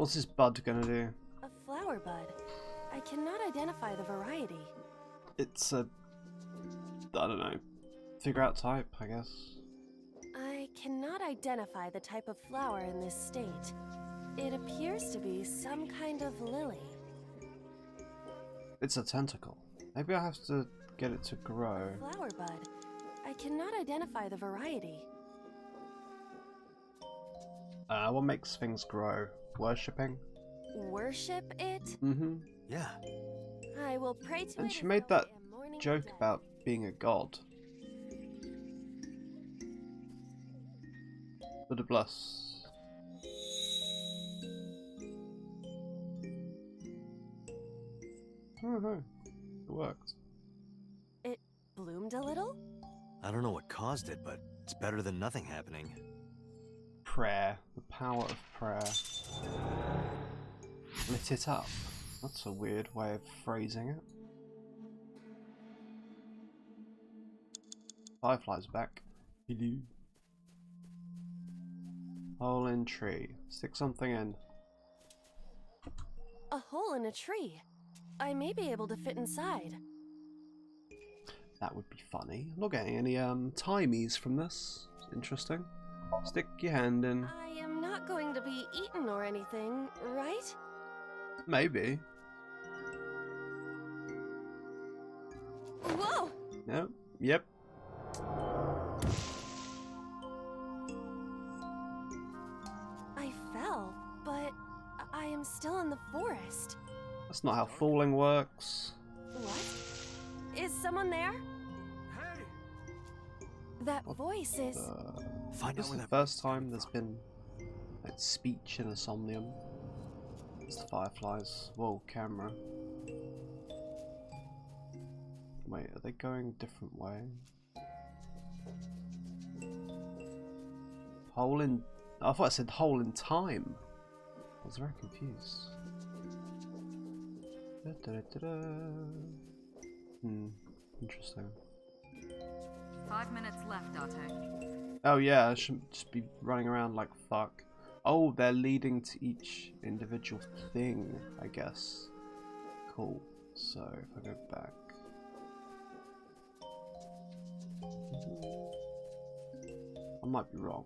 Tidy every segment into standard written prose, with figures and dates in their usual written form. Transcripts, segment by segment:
What's this bud gonna do? A flower bud. I cannot identify the variety. It's a... I don't know. Figure out type, I guess. I cannot identify the type of flower in this state. It appears to be some kind of lily. It's a tentacle. Maybe I have to get it to grow. Flower bud. I cannot identify the variety. What makes things grow? Worshipping? Worship it? Mm-hmm. Yeah. I will pray to it. And she as made though I that am mourning joke the dead. about being a god. For the bless. Oh no, it worked. It bloomed a little? I don't know what caused it, but it's better than nothing happening. Prayer. The power of prayer. Lit it up. That's a weird way of phrasing it. Firefly's back. Hello. Hole in tree. Stick something in. A hole in a tree. I may be able to fit inside. That would be funny. I'm not getting any timies from this. Interesting. Stick your hand in. I am not going to be eaten or anything, right? Maybe. Whoa! No. Yep. I fell, but I am still in the forest. That's not how falling works. What? Is someone there? Hey! That voice is... Find This out is where the that first time there's been like speech in a Somnium. It's the fireflies. Whoa, camera. Wait, are they going a different way? Hole in... I thought I said hole in time. I was very confused. Interesting. 5 minutes left, Date. Oh yeah, I shouldn't just be running around like fuck. Oh, they're leading to each individual thing, I guess. Cool. So, if I go back... I might be wrong.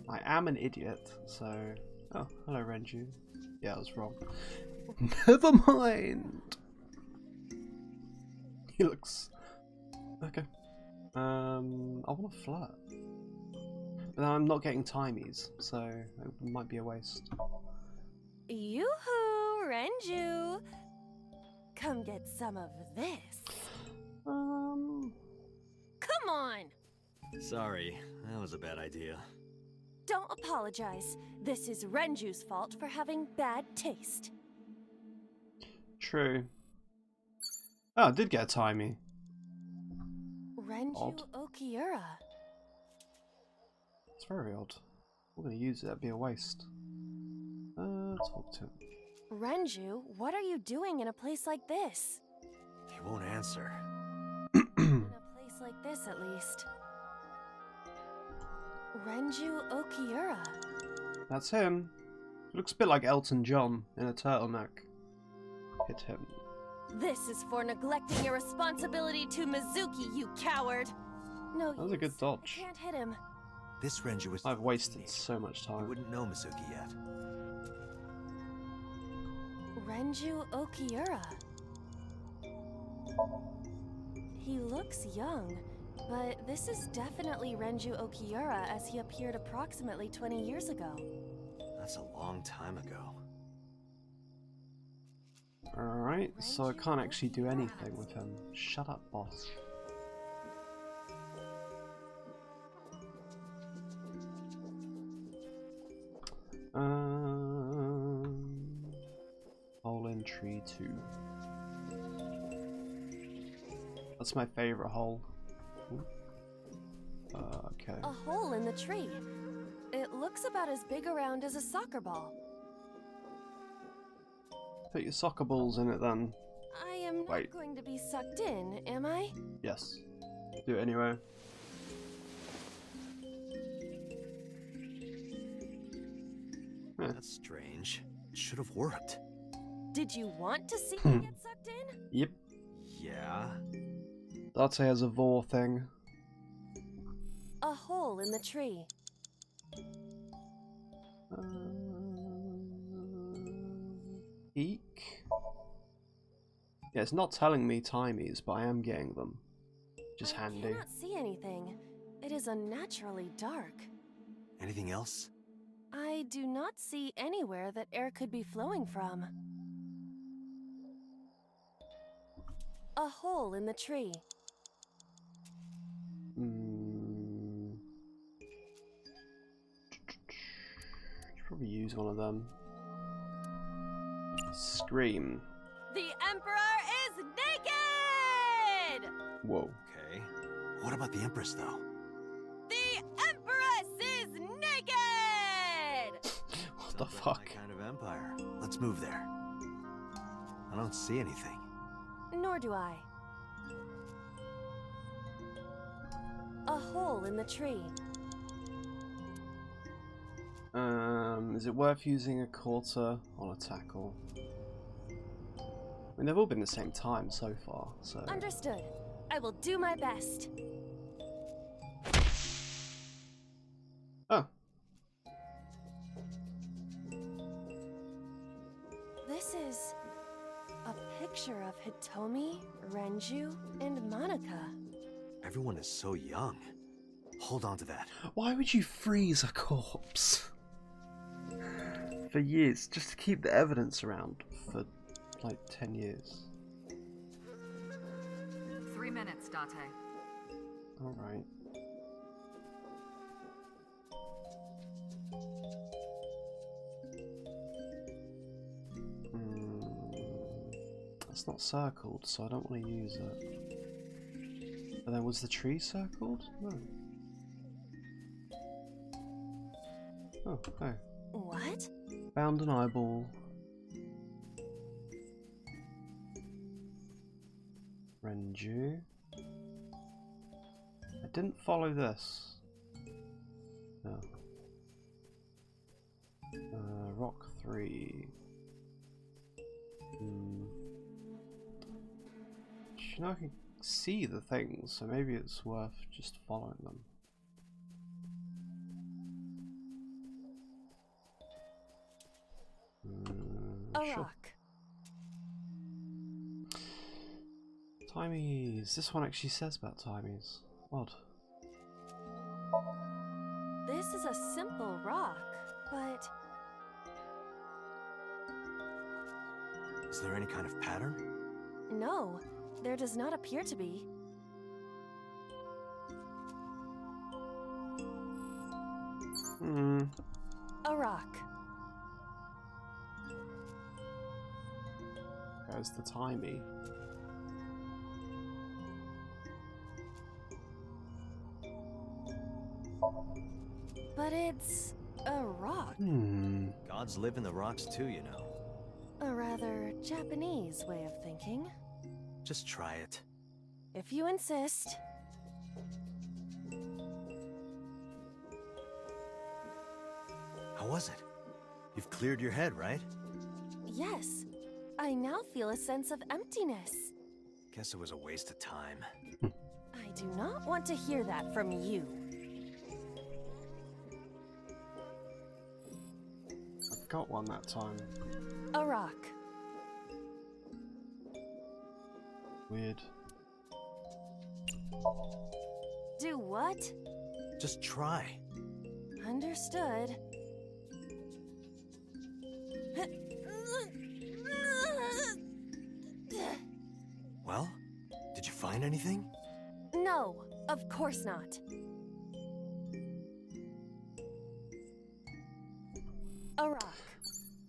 I am an idiot, so... Oh, hello Renju. Yeah, I was wrong. Never mind! He looks... Okay. I want to flirt. But I'm not getting timies, so it might be a waste. Yoo-hoo, Renju! Come get some of this. Um... Come on! Sorry, that was a bad idea. Don't apologize. This is Renju's fault for having bad taste. True. Oh, I did get a timey. Renju Odd. Okiura. It's very odd. We're gonna use it, that'd be a waste. Talk to him. Renju, what are you doing in a place like this? He won't answer. In a place like this, at least. Renju Okiura. That's him. Looks a bit like Elton John in a turtleneck. Hit him. This is for neglecting your responsibility to Mizuki, you coward! No, That was a good use. dodge. I can't hit him. This Renju was... I've wasted so much You time. wouldn't know Mizuki yet. Renju Okiura. He looks young, but this is definitely Renju Okiura as he appeared approximately 20 years ago. That's a long time ago. Alright, so I can't actually do anything with him. Shut up, boss. Hole in tree 2. That's my favorite hole. Okay. A hole in the tree. It looks about as big around as a soccer ball. Put your soccer balls in it then. I am not Wait. going to be sucked in, am I? Yes. Do it anyway. That's strange. should have worked. Did you want to see me get sucked in? Yep. Yeah? Date has a vor thing. A hole in the tree. Eek. Yeah, it's not telling me timies, but I am getting them. Which is handy. I cannot see anything. It is unnaturally dark. Anything else? I do not see anywhere that air could be flowing from. A hole in the tree. Should probably use one of them. Scream. The Emperor is naked! Whoa. Okay. What about the Empress, though? The Empress is naked! What the Sounds like fuck? my kind of empire. Let's move there. I don't see anything. Nor do I. A hole in the tree. Is it worth using a quarter on a tackle? I mean, they've all been the same time so far, so... Understood. I will do my best. Oh. This is a picture of Hitomi, Renju, and Monica. Everyone is so young. Hold on to that. Why would you freeze a corpse? For years, just to keep the evidence around for, like, 10 years. 3 minutes, Date. Alright. It's not circled, so I don't want to use it. And then was the tree circled? No. Oh, no. What? Found an eyeball. Renju. I didn't follow this. No. Rock 3. You know, I can see the things, so maybe it's worth just following them. A Sure. rock. Timies. This one actually says about timies. Odd. This is a simple rock, but Is there any kind of pattern? no, there does not appear to be. A rock. There's the timey. But it's a rock. Gods live in the rocks too, you know. A rather Japanese way of thinking. Just try it. If you insist. How was it? You've cleared your head, right? Yes, I now feel a sense of emptiness. Guess it was a waste of time. I do not want to hear that from you. I got one that time. A rock. Weird. Do what? Just try. Understood. Well, did you find anything? No, of course not. A rock.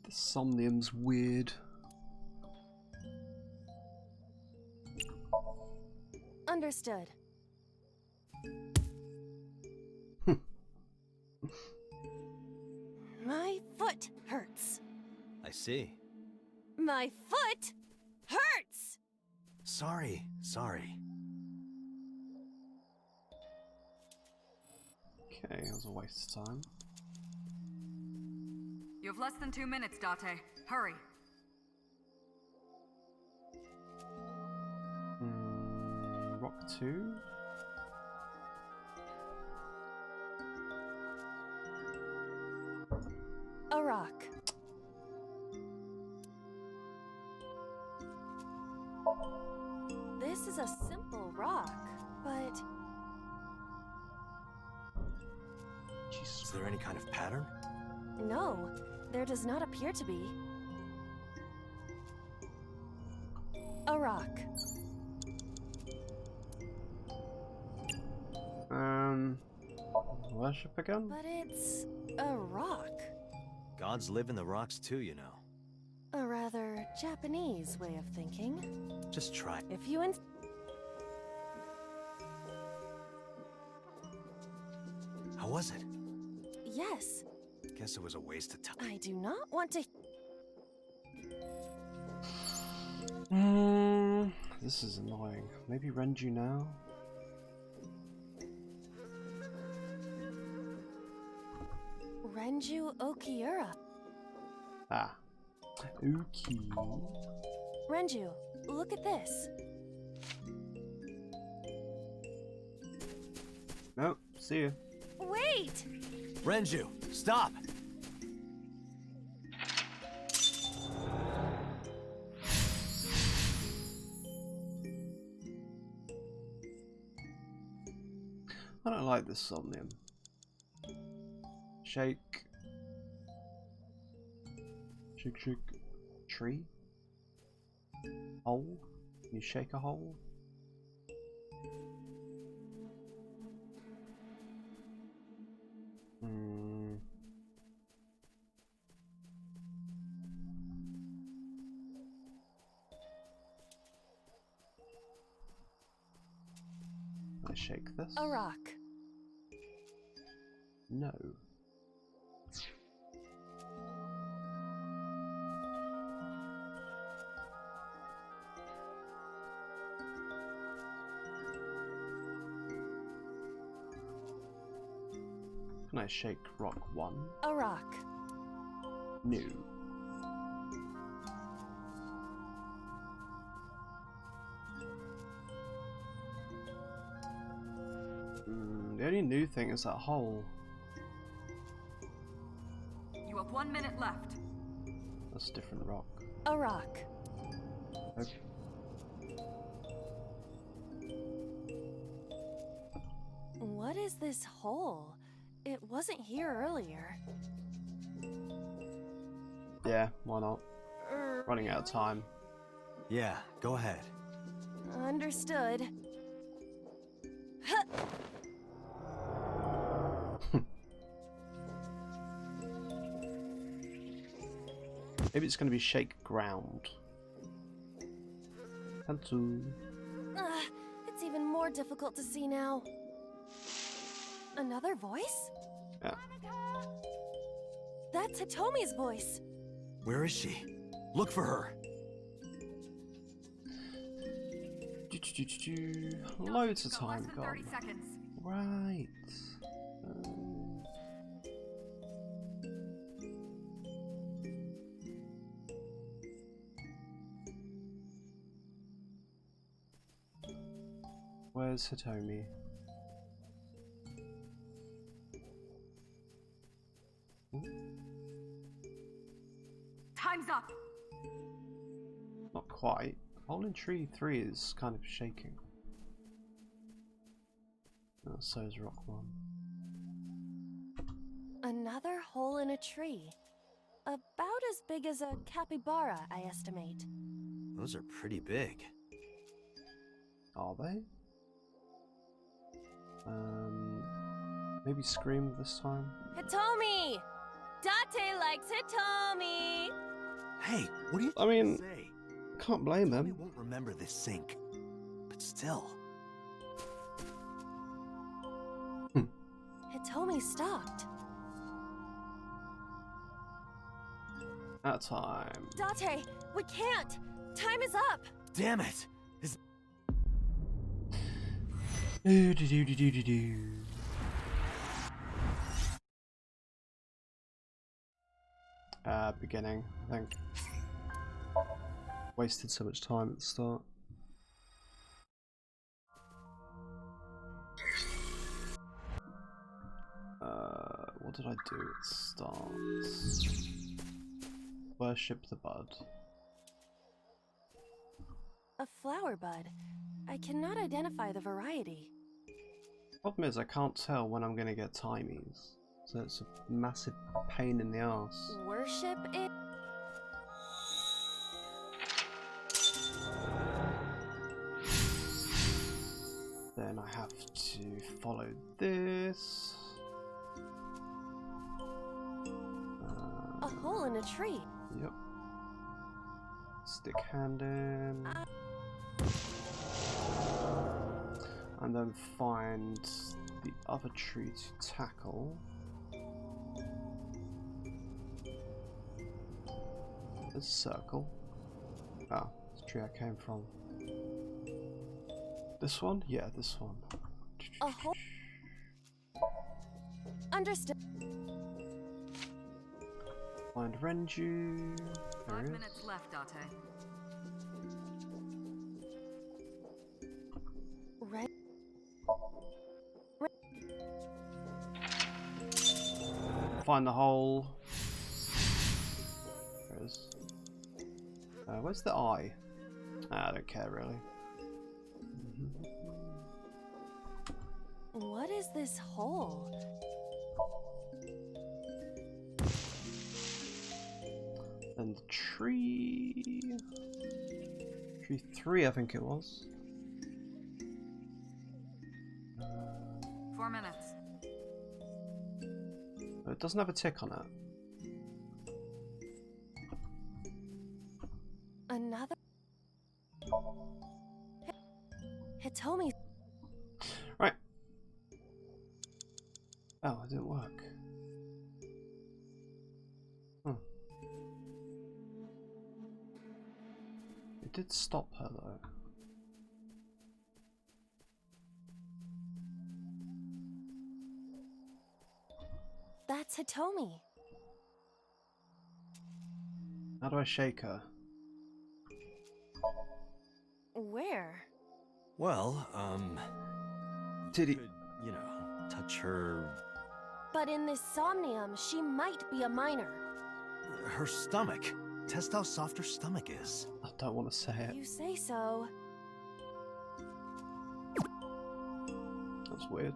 The Somnium's weird. Understood. My foot hurts. I see. My foot hurts! Sorry. Okay, that was a waste of time. Your have less than 2 minutes, Date. Hurry. Rock 2? A rock. This is a simple rock, but Is there any kind of pattern? no, there does not appear to be. A rock. Worship again? But it's a rock. Gods live in the rocks too, you know. A rather Japanese way of thinking. Just try. If you ins- How was it? Yes, Guess it was a waste of time. I do not want to. This is annoying. Maybe Renju now? Renju Okiura. Ah. Okay. Renju, look at this. Nope, see ya. Wait! Renju, stop! I don't like this Somnium. Shake. Shake, shake. Tree? Hole? Can you shake a hole? I shake this? A rock. No. Can I shake rock 1? A rock. No. The only new thing is that hole. You have 1 minute left. That's a different rock. A rock. Okay. What is this hole? It wasn't here earlier. Yeah, why not? Running out of time. Yeah, go ahead. Understood. Huh. Maybe it's going to be shake ground. Cancel. It's even more difficult to see now. Another voice? Yeah. That's Hitomi's voice. Where is she? Look for her. Loads of Got time less than gone. 30 seconds. Right. Where's Hitomi? Time's up. Not quite. Hole in tree 3 is kind of shaking. Oh, so is rock 1. Another hole in a tree. About as big as a capybara, I estimate. Those are pretty big. Are they? Maybe scream this time. Hitomi! Date likes Hitomi! Hey, what do you I mean, say? can't blame I him. won't remember this sink. But still. Hitomi stopped. At time. Date, we can't! Time is up! Damn it! Do. beginning, I think. Wasted so much time at the start. What did I do at the start? Worship the bud. A flower bud. I cannot identify the variety. Problem is, I can't tell when I'm gonna get timies, so it's a massive pain in the ass. Worship it? Then I have to follow this. A hole in a tree. Yep. Stick hand in. And then find the other tree to tackle. There's a circle. Ah, it's the tree I came from. This one? Yeah, this one. A hole. Understood. Find Renju. There 5 he minutes is. left, Date. Red. Find the hole. There it is. Where's the eye? I don't care really. What is this hole? And the tree. Tree 3, I think it was. 4 minutes. It doesn't have a tick on it. Another. Hitomi. Right. Oh, it didn't work. It did stop her though. That's Hitomi. How do I shake her? Where? Well, Did he? could, you know, touch her... But in this Somnium, she might be a minor. her stomach. Test how soft her stomach is. I don't want to say it. You say so. That's weird.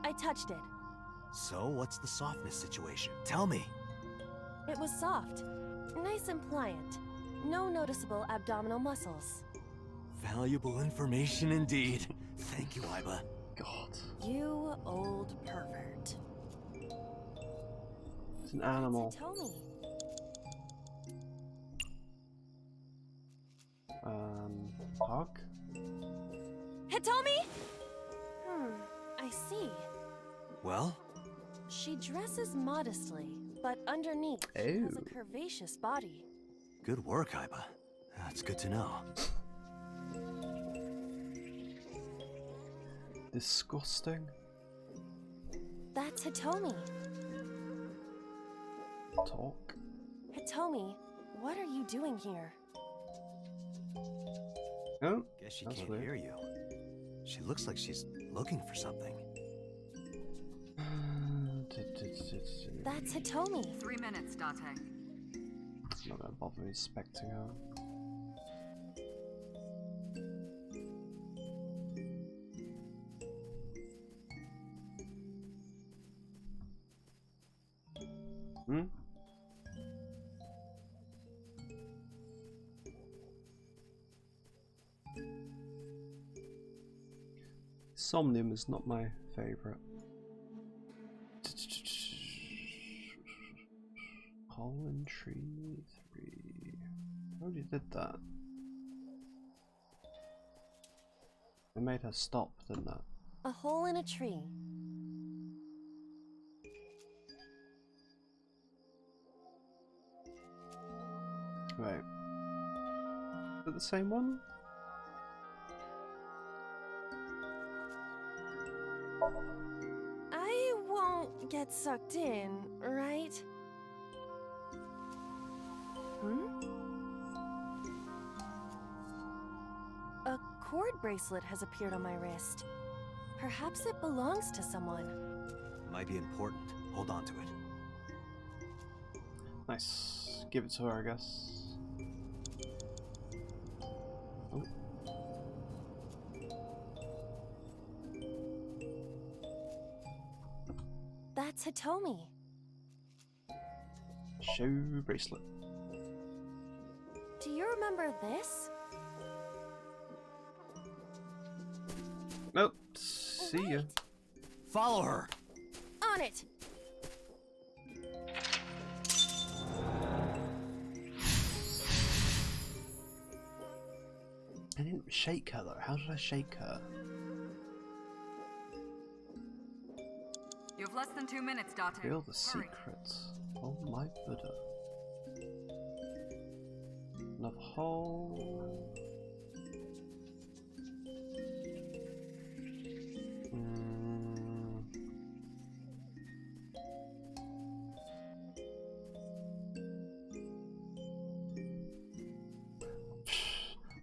I touched it. So, what's the softness situation? Tell me. It was soft, nice and pliant. No noticeable abdominal muscles. Valuable information indeed. Thank you, Iba. God. You old pervert. It's an animal. Hitomi. Hug? Hitomi? I see. Well? She dresses modestly, but underneath she has a curvaceous body. Good work, Iba. That's good to know. Disgusting. That's Hitomi. Talk. Hitomi, what are you doing here? Oh, Guess she that's can't weird. hear you. She looks like she's looking for something. That's Hitomi. 3 minutes, Date. I'm not gonna bother inspecting her. Somnium is not my favorite. Hole in tree 3. I already did that. It made her stop, didn't it? A hole in a tree. Wait. Is it the same one? I won't get sucked in, right? cord bracelet has appeared on my wrist. Perhaps it belongs to someone. Might be important. Hold on to it. Nice. Give it to her, I guess. Oh. That's Hitomi. Show bracelet. Do you remember this? Nope. See ya. Wait. Follow her! On it! I didn't shake her though. How did I shake her? You have less than 2 minutes, Date. Reveal the Hurry. secrets. Oh my Buddha. Another hole.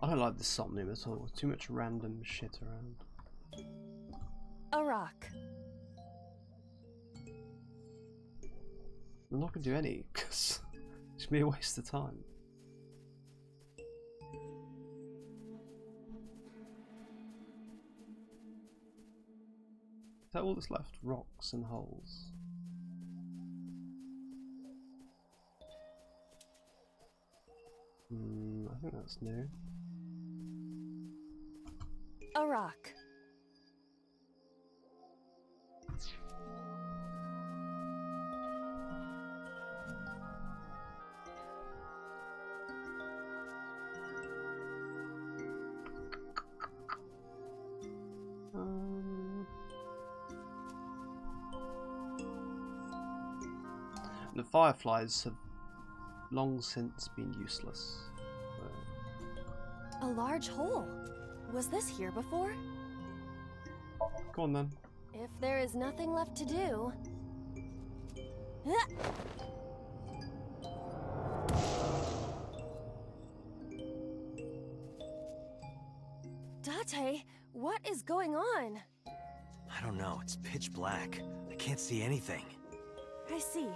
I don't like the Somnium at all. Too much random shit around. A rock. I'm not gonna do any, because it's gonna be a waste of time. Is that all that's left? Rocks and holes. I think that's new. A rock. The fireflies have long since been useless. A large hole. Was this here before? Go on then. If there is nothing left to do... Huh. Date, what is going on? I don't know, it's pitch black. I can't see anything. I see.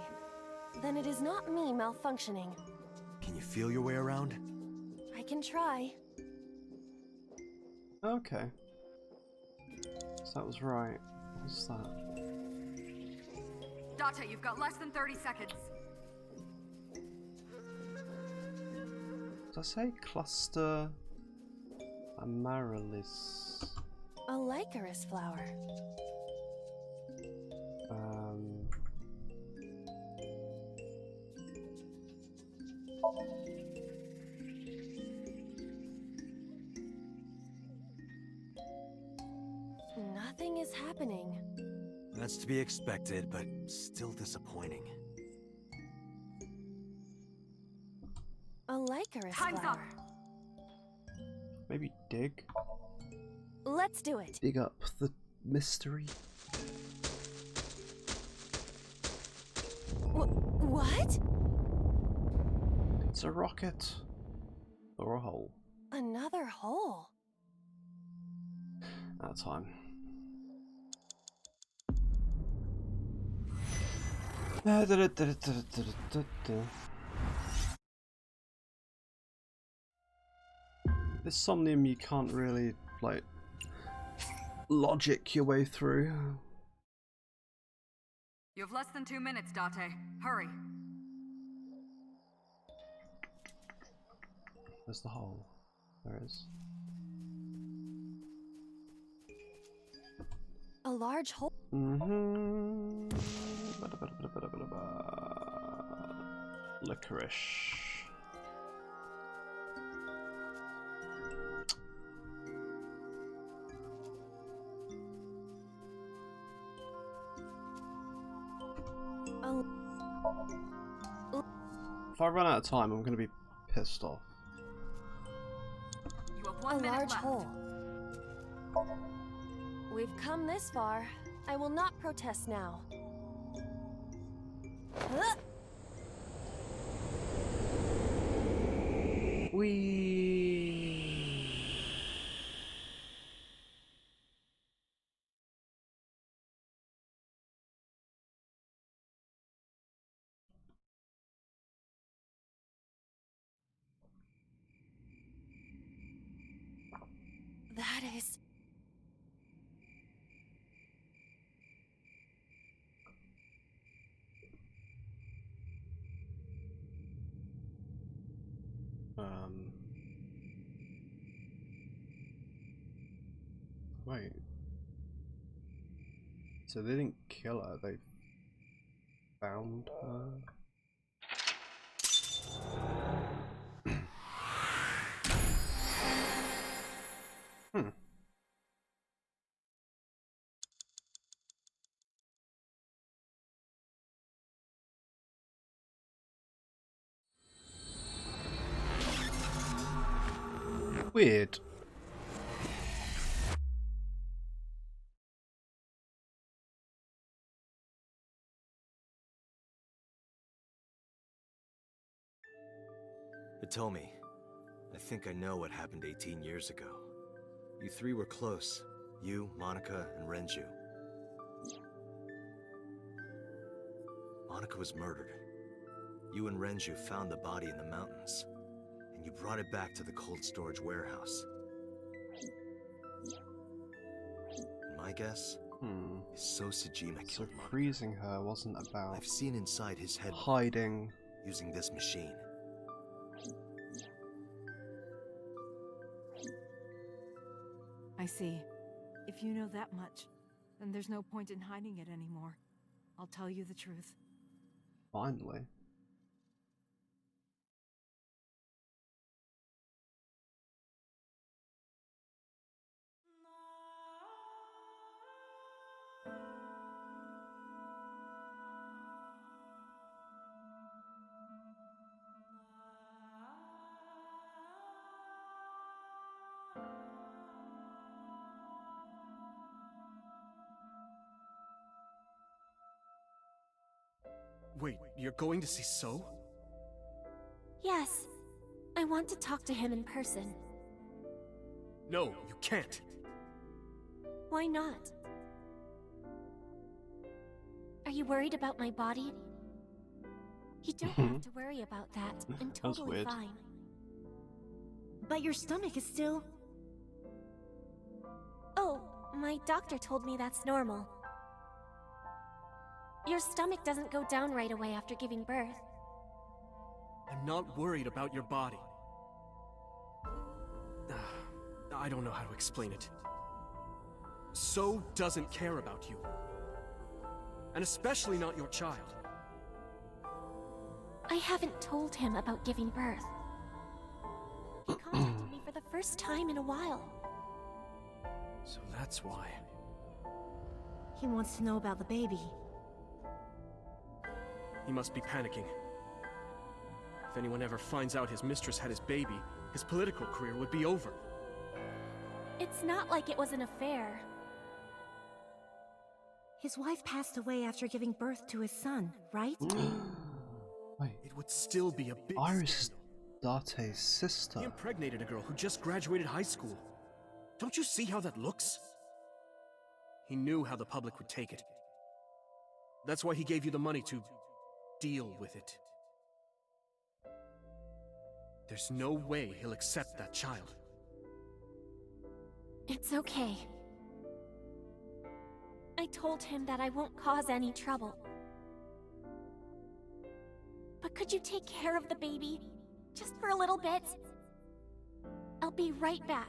Then it is not me malfunctioning. Can you feel your way around? I can try. Okay. So that was right. What's that? Date, you've got less than 30 seconds. Did I say cluster amaryllis? A Lycoris flower. Nothing is happening. That's to be expected, but still disappointing. A Lycoris Time's flower. up. Maybe dig? Let's do it. Dig up the mystery? What? It's a rocket. Or a hole. Another hole. Out of time. This Somnium you can't really, like, logic your way through. You have less than 2 minutes, Date. Hurry. There's the hole. There it is. A large hole. Licorice. If I run out of time, I'm going to be pissed off. You have A 1 minute large left. hole. We've come this far. I will not protest now. Huh? Whee! guys. Wait. So they didn't kill her, they found her? Hmm. Weird. Hitomi, I think I know what happened 18 years ago. You three were close. You, Monica, and Renju. Monica was murdered. You and Renju found the body in the mountains, and you brought it back to the cold storage warehouse. And my guess is so Sejima So killed Monica. freezing her wasn't about I've seen inside his head hiding. using this machine. I see. If you know that much, then there's no point in hiding it anymore. I'll tell you the truth. Finally. Wait, you're going to see So? Yes. I want to talk to him in person. No, you can't. Why not? Are you worried about my body? You don't have to worry about that. I'm That was totally weird. fine. But your stomach is still... Oh, my doctor told me that's normal. Your stomach doesn't go down right away after giving birth. I'm not worried about your body. I don't know how to explain it. So doesn't care about you. And especially not your child. I haven't told him about giving birth. He contacted me for the first time in a while. So that's why. He wants to know about the baby. He must be panicking. If anyone ever finds out his mistress had his baby, his political career would be over. It's not like it was an affair. His wife passed away after giving birth to his son, right? Wait, It would still be a big Iris is scandal. Date's sister. He impregnated a girl who just graduated high school. Don't you see how that looks? He knew how the public would take it. That's why he gave you the money to deal with it. There's no way he'll accept that child. It's okay. I told him that I won't cause any trouble. But could you take care of the baby? Just for a little bit? I'll be right back.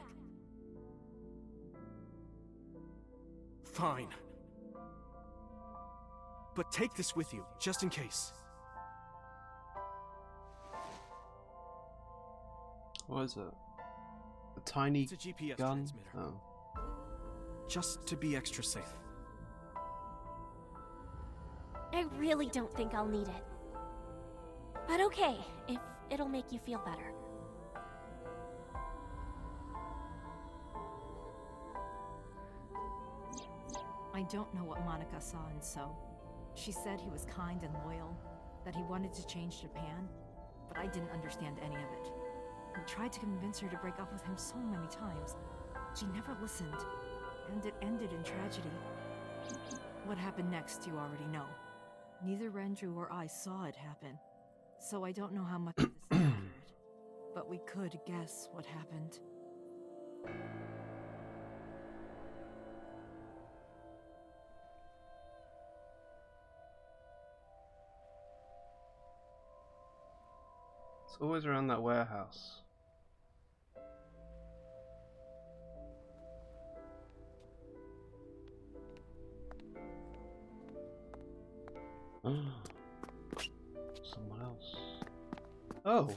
Fine. But take this with you, just in case. What is it? A tiny It's a GPS gun? transmitter. Oh. Just to be extra safe. I really don't think I'll need it. But okay, if it'll make you feel better. I don't know what Monica saw in So. She said he was kind and loyal, that he wanted to change Japan, but I didn't understand any of it. I tried to convince her to break up with him so many times. She never listened, and it ended in tragedy. What happened next, you already know. Neither Renju or I saw it happen, so I don't know how much of this is accurate. But we could guess what happened. always around that warehouse. Someone else. Oh.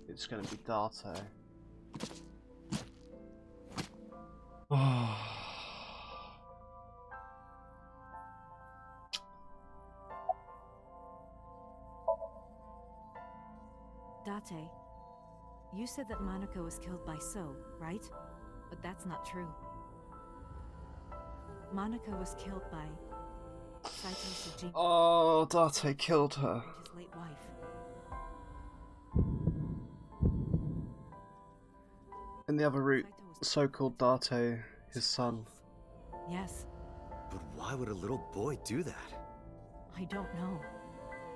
It's gonna be Date. Date, you said that Monica was killed by So, right? But that's not true. Monica was killed by Saito Sujima Oh, Date killed her. and his late wife. In the other route, Saito was so-called Date, his son. Yes, But why would a little boy do that? I don't know.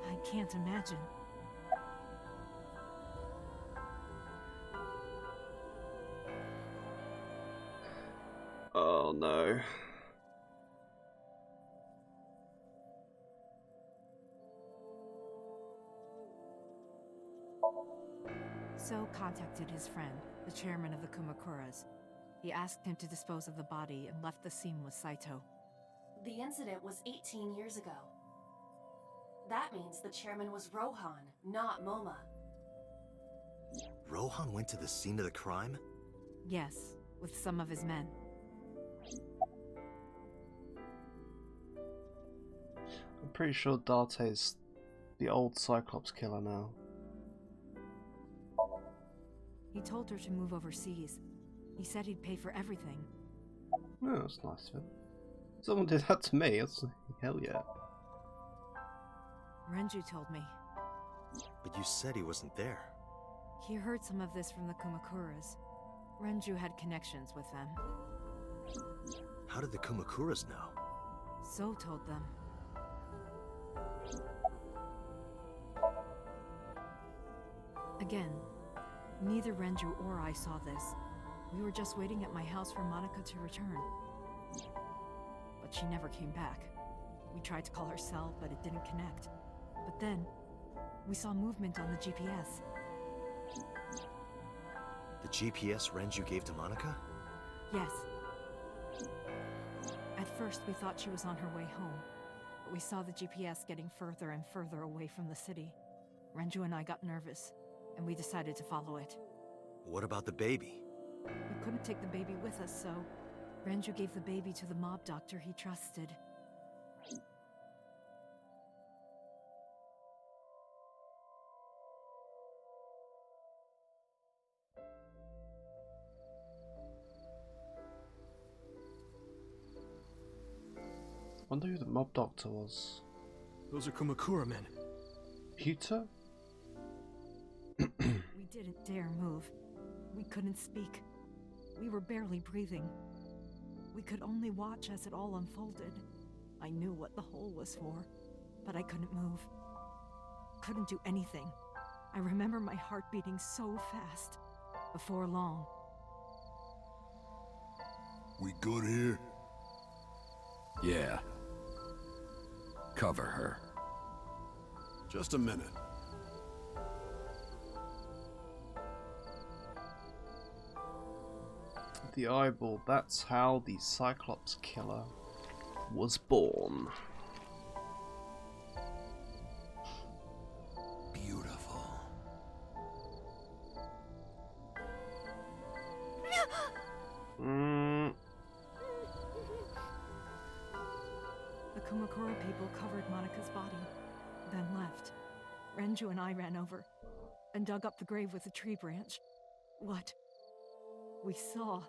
I can't imagine. Oh no. So contacted his friend, the chairman of the Kumakuras. He asked him to dispose of the body and left the scene with Saito. The incident was 18 years ago. That means the chairman was Rohan, not Moma. Rohan went to the scene of the crime? Yes, with some of his men. I'm pretty sure Date's the old Cyclops killer now. He told her to move overseas. He said he'd pay for everything. Oh, that's nice of him. Someone did that to me, that's hell yeah. Renju told me. But you said he wasn't there. He heard some of this from the Kumakuras. Renju had connections with them. How did the Kumakuras know? So told them. Again, neither Renju or I saw this. We were just waiting at my house for Monica to return. But she never came back. We tried to call her cell, but it didn't connect. But then, we saw movement on the GPS. The GPS Renju gave to Monica? Yes. At first, we thought she was on her way home, but we saw the GPS getting further and further away from the city. Renju and I got nervous, and we decided to follow it. What about the baby? We couldn't take the baby with us, so Renju gave the baby to the mob doctor he trusted. Wonder who the mob doctor was. Those are Kumakura men. Peter? We didn't dare move. We couldn't speak. We were barely breathing. We could only watch as it all unfolded. I knew what the hole was for, but I couldn't move. Couldn't do anything. I remember my heart beating so fast. Before long, We good here? Yeah. Cover her. Just a minute. The eyeball, that's how the Cyclops killer was born. Beautiful. the Kumakura people covered Monica's body, then left. Renju and I ran over and dug up the grave with a tree branch. What we saw.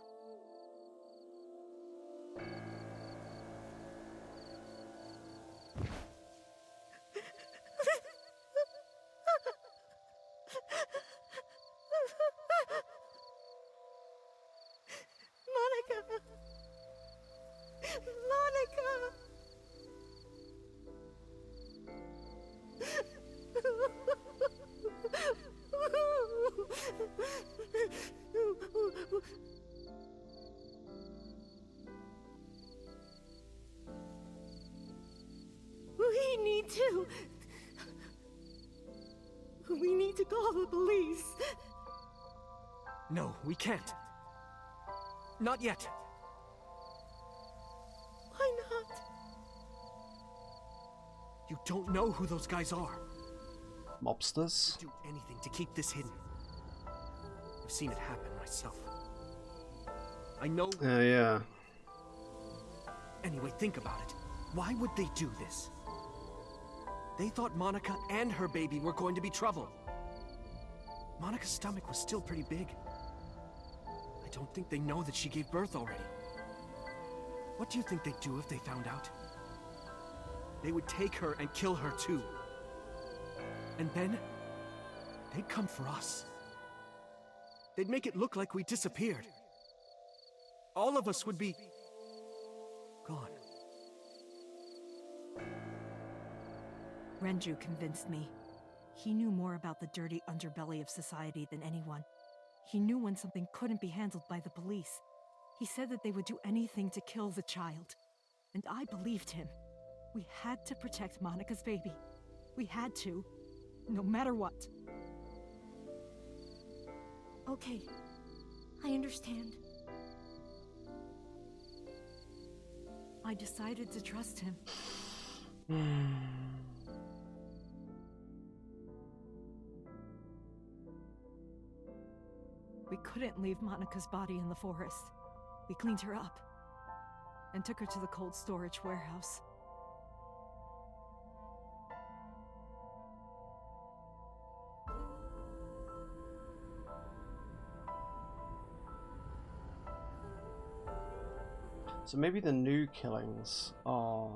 Monica! Monica! Me too. We need to call the police. No, we can't. Not yet. Why not? You don't know who those guys are. Mobsters? Do anything to keep this hidden. I've seen it happen myself. I know. Yeah. Anyway, think about it. Why would they do this? They thought Monica and her baby were going to be trouble. Monica's stomach was still pretty big. I don't think they know that she gave birth already. What do you think they'd do if they found out? They would take her and kill her too. And then, they'd come for us. They'd make it look like we disappeared. All of us would be gone. Renju convinced me. He knew more about the dirty underbelly of society than anyone. He knew when something couldn't be handled by the police. He said that they would do anything to kill the child. And I believed him. We had to protect Monica's baby. We had to, no matter what. Okay, I understand. I decided to trust him. We couldn't leave Monica's body in the forest. We cleaned her up and took her to the cold storage warehouse. So maybe the new killings are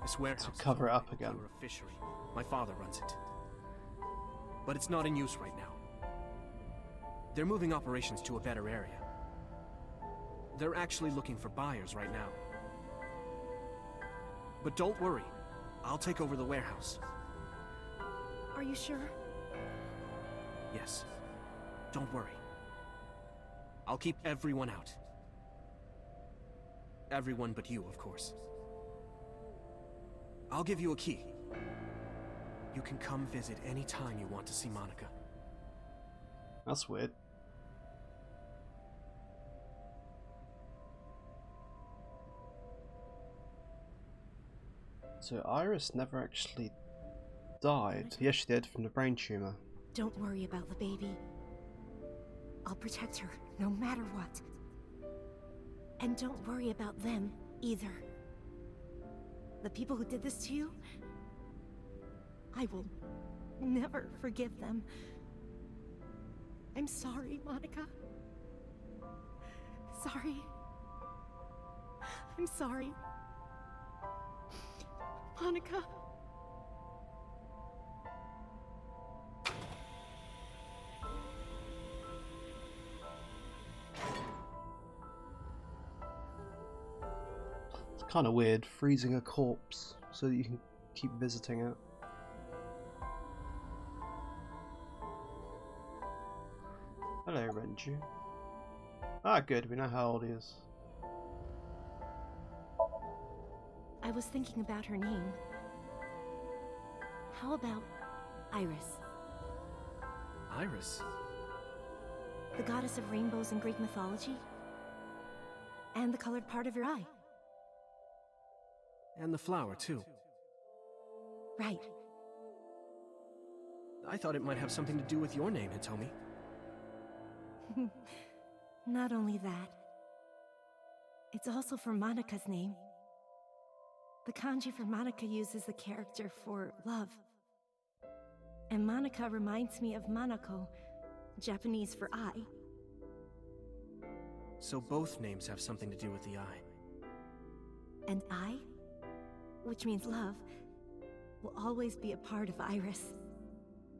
This warehouse to cover it up again. is a fishery. My father runs it. But it's not in use right now. They're moving operations to a better area. They're actually looking for buyers right now. But don't worry. I'll take over the warehouse. Are you sure? Yes. Don't worry. I'll keep everyone out. Everyone but you, of course. I'll give you a key. You can come visit any time you want to see Monica. That's weird. So Iris never actually died. Yes, she did, from the brain tumor. Don't worry about the baby. I'll protect her, no matter what. And don't worry about them, either. The people who did this to you, I will never forgive them. I'm sorry, Monica. Sorry. I'm sorry. Monica. It's kind of weird, freezing a corpse so that you can keep visiting it. Hello, Renju. Ah, good, we know how old he is. I was thinking about her name. How about Iris? Iris? The goddess of rainbows in Greek mythology? And the colored part of your eye. And the flower, too. Right. I thought it might have something to do with your name, Hitomi. Not only that, it's also for Monica's name. The kanji for Monica uses the character for love. And Monica reminds me of Manako, Japanese for eye. So both names have something to do with the eye. And I, which means love, will always be a part of Iris.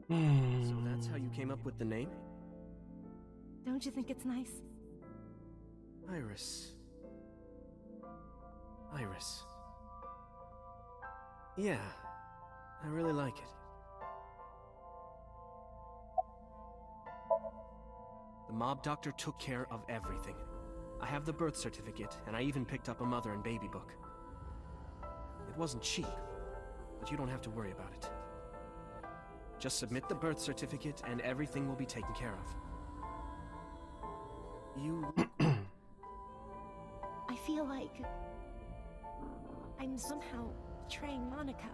So that's how you came up with the name? Don't you think it's nice? Iris. Iris. Yeah, I really like it. The mob doctor took care of everything. I have the birth certificate, and I even picked up a mother and baby book. It wasn't cheap, but you don't have to worry about it. Just submit the birth certificate and everything will be taken care of. You... I feel like I'm somehow betraying Monica.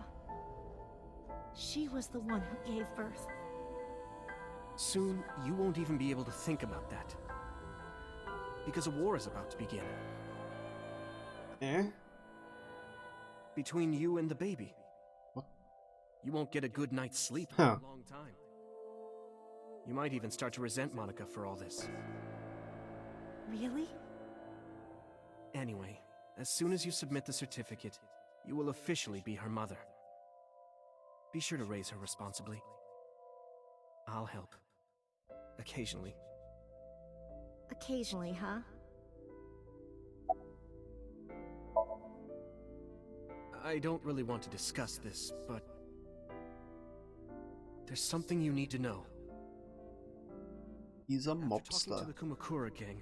She was the one who gave birth. Soon, you won't even be able to think about that. Because a war is about to begin. Eh? Between you and the baby. What? You won't get a good night's sleep for Huh. a long time. You might even start to resent Monica for all this. Really? Anyway, as soon as you submit the certificate, you will officially be her mother. Be sure to raise her responsibly. I'll help. Occasionally. Occasionally, huh? I don't really want to discuss this, but... there's something you need to know. He's a After talking mobster. to the Kumakura gang,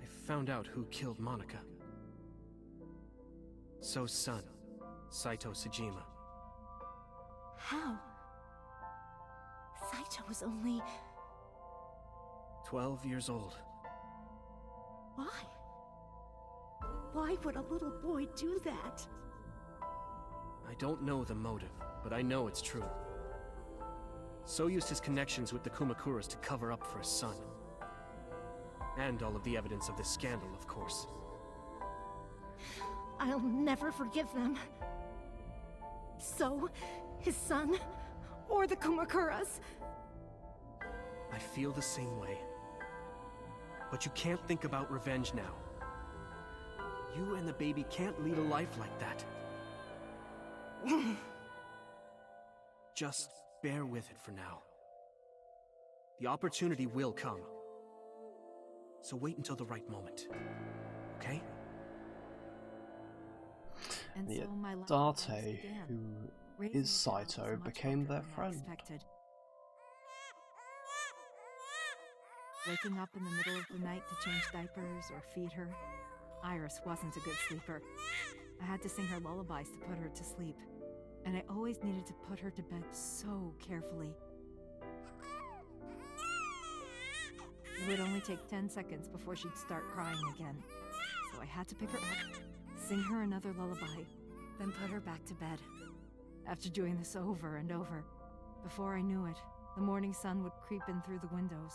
I found out who killed Monica. So's son, Saito Sejima. How? Saito was only... 12 years old. Why? Why would a little boy do that? I don't know the motive, but I know it's true. So used his connections with the Kumakuras to cover up for his son. And all of the evidence of this scandal, of course. I'll never forgive them. So, his son, or the Kumakuras. I feel the same way. But you can't think about revenge now. You and the baby can't lead a life like that. Just bear with it for now. The opportunity will come. So wait until the right moment. Okay? And Yet so my life Date, began. who Raising is a child Saito, was much became harder their than I friend. expected. Waking up in the middle of the night to change diapers or feed her, Iris wasn't a good sleeper. I had to sing her lullabies to put her to sleep, and I always needed to put her to bed so carefully. It would only take 10 seconds before she'd start crying again, so I had to pick her up, sing her another lullaby, then put her back to bed. After doing this over and over, before I knew it, the morning sun would creep in through the windows.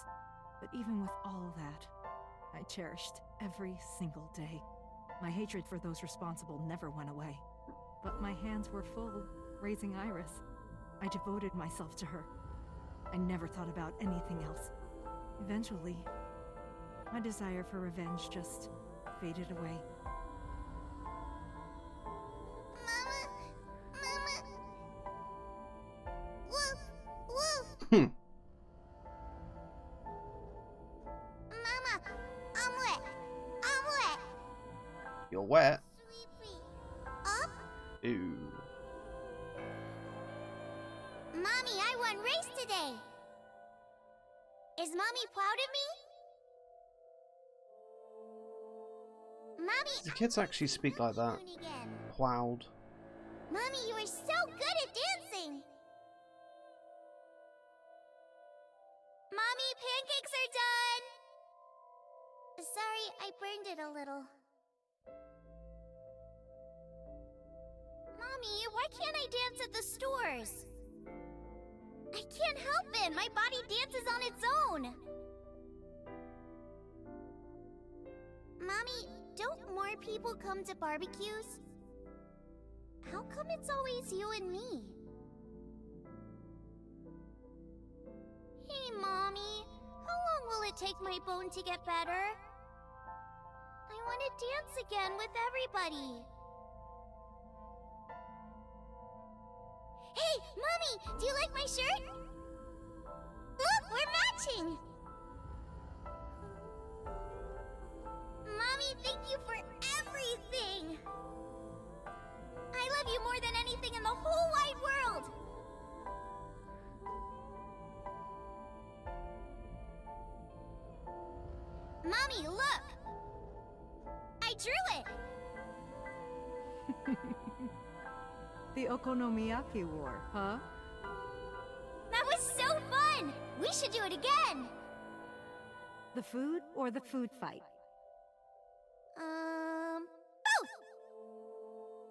But even with all that, I cherished every single day. My hatred for those responsible never went away. But my hands were full, raising Iris. I devoted myself to her. I never thought about anything else. Eventually, my desire for revenge just faded away. Hmm. You're wet. Ew. Mommy, I won race today. Is Mommy proud of me? Mommy, The kids actually speak like that. Proud. Mommy, you are so good at dancing. Mommy, pancakes are done. Sorry, I burned it a little. Mommy, why can't I dance at the stores? I can't help it. My body dances on its own. Mommy, don't more people come to barbecues? How come it's always you and me? Hey, Mommy. How long will it take my bone to get better? I want to dance again with everybody. Hey, Mommy! Do you like my shirt? Look, we're matching! Mommy, thank you for everything! I love you more than anything in the whole wide world! Mommy, look! I drew it! The Okonomiyaki War, huh? That was so fun! We should do it again! The food or the food fight? Both!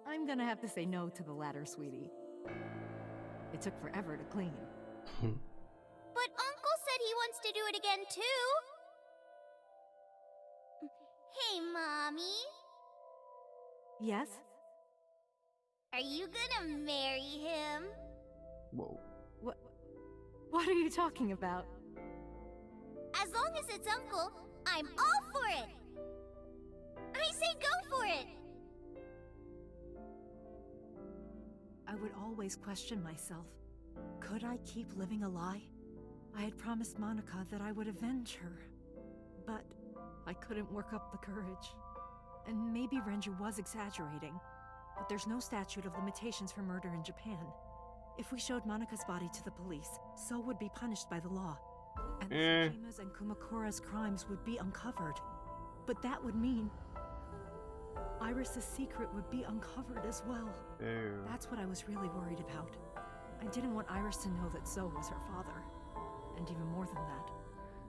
I'm gonna have to say no to the latter, sweetie. It took forever to clean. But Uncle said he wants to do it again, too. Hey, Mommy. Yes? Are you gonna marry him? Whoa. What are you talking about? As long as it's Uncle, I'm all for it! I say go for it! I would always question myself. Could I keep living a lie? I had promised Monica that I would avenge her. But I couldn't work up the courage. And maybe Renju was exaggerating. But there's no statute of limitations for murder in Japan. If we showed Monika's body to the police, so would be punished by the law. And Tsujima's and Kumakura's crimes would be uncovered. But that would mean Iris's secret would be uncovered as well. Ew. That's what I was really worried about. I didn't want Iris to know that So was her father. And even more than that,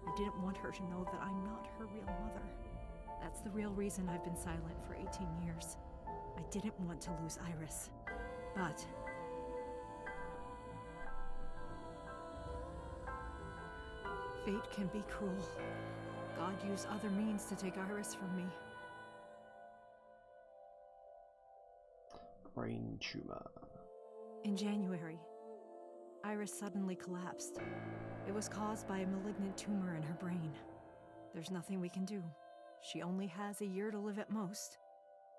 I didn't want her to know that I'm not her real mother. That's the real reason I've been silent for 18 years. I didn't want to lose Iris. But fate can be cruel. God used other means to take Iris from me. Brain tumor. In January, Iris suddenly collapsed. It was caused by a malignant tumor in her brain. There's nothing we can do. She only has a year to live at most.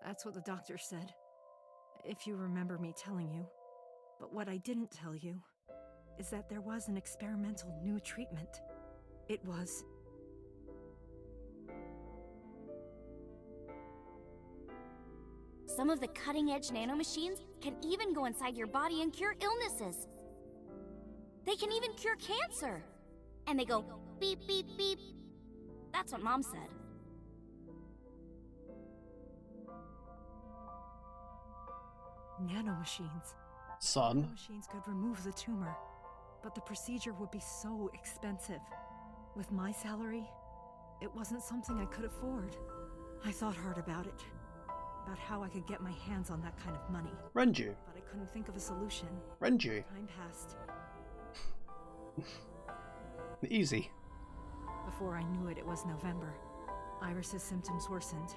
That's what the doctor said. If you remember me telling you. But what I didn't tell you is that there was an experimental new treatment. It was... Some of the cutting-edge nanomachines can even go inside your body and cure illnesses. They can even cure cancer. And they go beep, beep, beep. That's what Mom said. Nanomachines. Son. Nanomachines could remove the tumor, but the procedure would be so expensive. With my salary, it wasn't something I could afford. I thought hard about it. About how I could get my hands on that kind of money. Renju. But I couldn't think of a solution. Renju. Time passed. Easy. Before I knew it, it was November. Iris's symptoms worsened.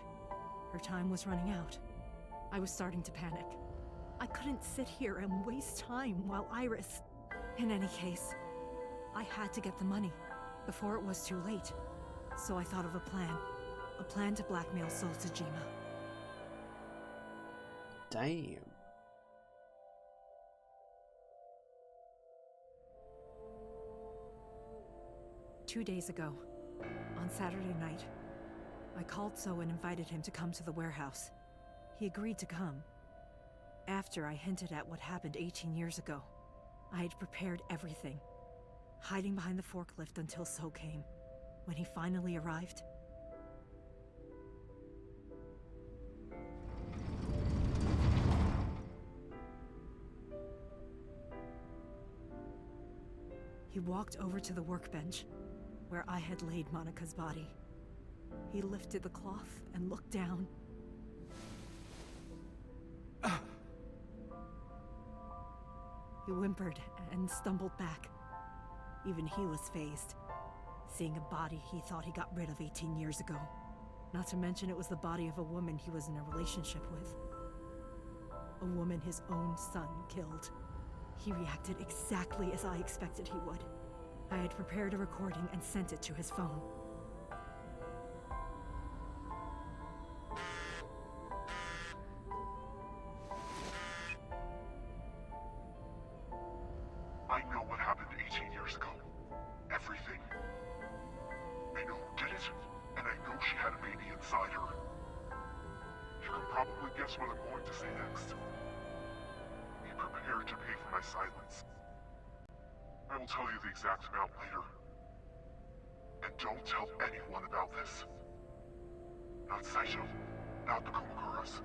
Her time was running out. I was starting to panic. I couldn't sit here and waste time while Iris... In any case, I had to get the money before it was too late. So I thought of a plan. A plan to blackmail Soul Tsujima. Damn. Two days ago, on Saturday night, I called So and invited him to come to the warehouse. He agreed to come. After I hinted at what happened 18 years ago, I had prepared everything, hiding behind the forklift until So came. When he finally arrived, he walked over to the workbench where I had laid Monika's body. He lifted the cloth and looked down. He whimpered and stumbled back. Even he was fazed, seeing a body he thought he got rid of 18 years ago. Not to mention it was the body of a woman he was in a relationship with. A woman his own son killed. He reacted exactly as I expected he would. I had prepared a recording and sent it to his phone. I know what happened 18 years ago. Everything. I know who did it, and I know she had a baby inside her. You can probably guess what I'm going to say next. Be prepared to pay for my silence. I will tell you the exact amount later. And don't tell anyone about this. Not Saito, not the Kumakuras.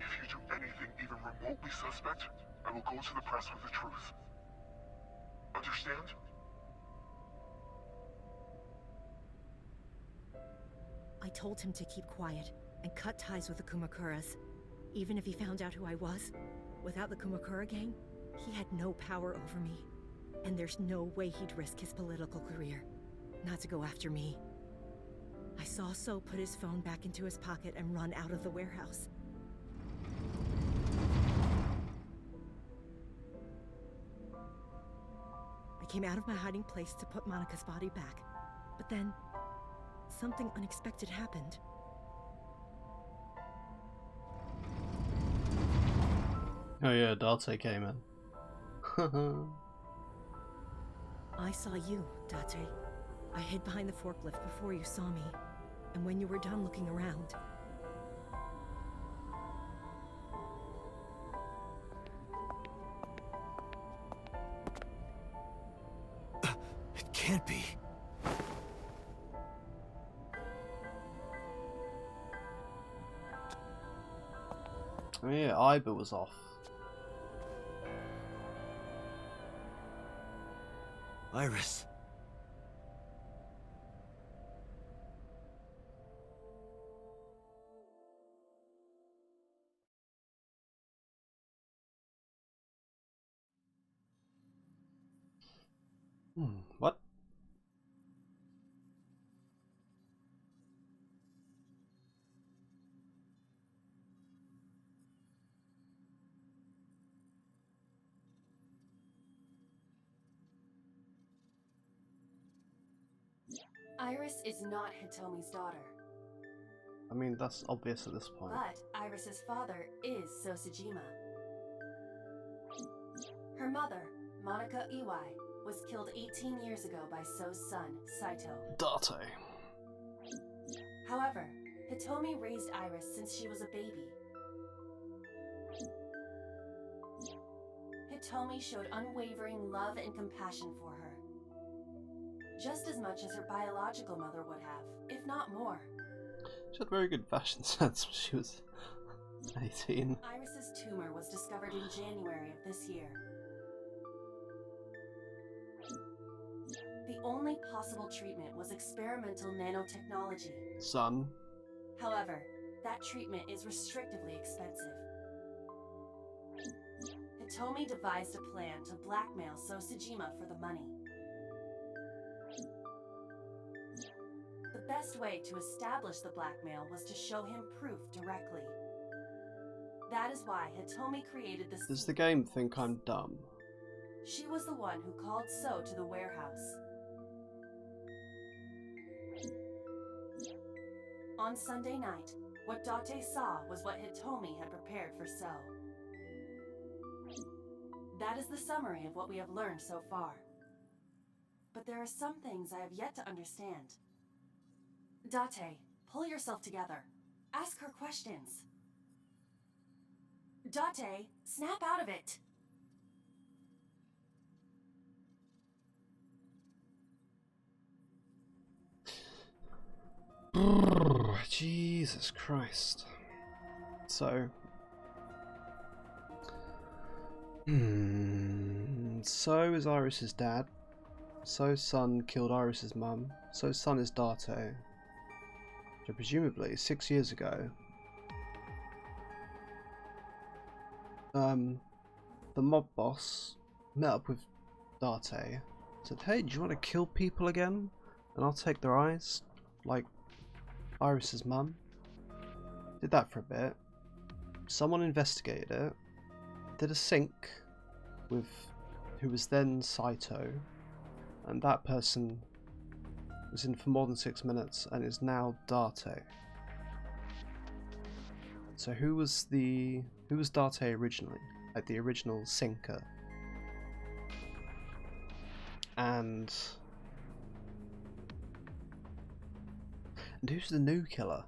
If you do anything even remotely suspect, I will go to the press with the truth. Understand? I told him to keep quiet and cut ties with the Kumakuras. Even if he found out who I was, without the Kumakura gang, he had no power over me. And there's no way he'd risk his political career, not to go after me. I saw So put his phone back into his pocket and run out of the warehouse. I came out of my hiding place to put Monika's body back, but then something unexpected happened. Oh yeah, Date came in. I saw you, Date. I hid behind the forklift before you saw me, and when you were done looking around, It can't be. Oh yeah, Iba was off. Iris. What? Iris is not Hitomi's daughter. I mean, that's obvious at this point. But Iris's father is Sosajima. Her mother, Monika Iwai, was killed 18 years ago by So's son, Saito. Date. However, Hitomi raised Iris since she was a baby. Hitomi showed unwavering love and compassion for her. Just as much as her biological mother would have, if not more. She had very good fashion sense when she was 18. Iris's tumor was discovered in January of this year. The only possible treatment was experimental nanotechnology. Son. However, that treatment is restrictively expensive. Hitomi devised a plan to blackmail Sosajima for the money. The best way to establish the blackmail was to show him proof directly. That is why Hitomi created this. Does the game think I'm dumb? She was the one who called So to the warehouse. On Sunday night, what Date saw was what Hitomi had prepared for So. That is the summary of what we have learned so far. But there are some things I have yet to understand. Date, pull yourself together. Ask her questions. Date, snap out of it! Jesus Christ. So... So is Iris's dad. So's son killed Iris's mum. So's son is Date. So presumably, 6 years ago, the mob boss met up with Date, said, "Hey, do you want to kill people again? And I'll take their eyes, like Iris's mum." Did that for a bit. Someone investigated it, did a sync with who was then Saito, and that person was in for more than 6 minutes and is now Date. So who was Date originally? Like the original syncer. And who's the new killer?